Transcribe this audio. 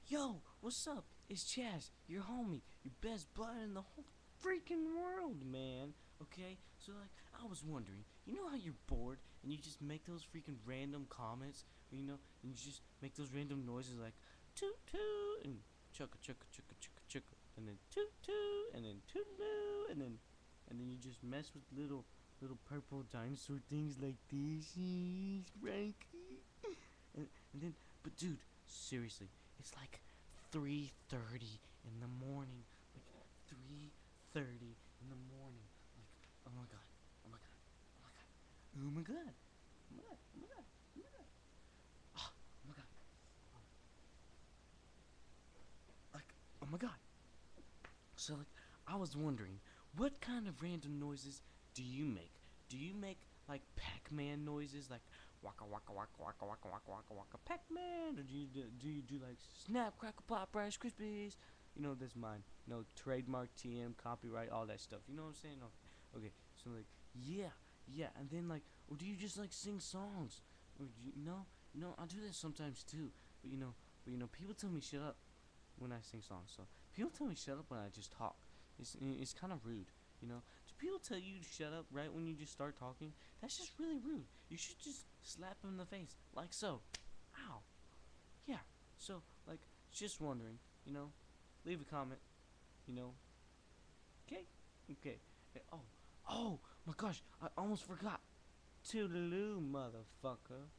Yo, what's up? It's Chaz, your homie, your best bud in the whole freaking world, man. Okay, so like, I was wondering, you know how you're bored and you just make those freaking random comments, and you just make those random noises like toot toot and chugga chugga chugga chugga chugga, and then toot toot, and then toodaloo, and then you just mess with little purple dinosaur things like this, Frankie. And then, but dude, seriously, it's like 3:30 in the morning, like 3:30 in the morning, like oh my god, oh my god, oh my god, oh my god, oh my god, oh my god, oh my god, oh my god, like oh my god. So like, I was wondering, what kind of random noises do you make? Do you make like Pac-Man noises, like waka waka waka waka waka waka waka waka Pac-Man, or do you do like snap crackle pop Rice Krispies? That's mine. No trademark, TM, copyright, all that stuff. You know what I'm saying? Okay. So like, yeah, yeah, and then like, or do you just like sing songs? Or I do that sometimes too. But people tell me shut up when I sing songs. So people tell me shut up when I just talk. It's kind of rude. Do people tell you to shut up right when you just start talking? That's just really rude. You should just slap them in the face like so. Ow. Yeah. So like, just wondering. Leave a comment. You know. Okay. Okay. Oh. Oh my gosh! I almost forgot. Toodaloo, motherfucker.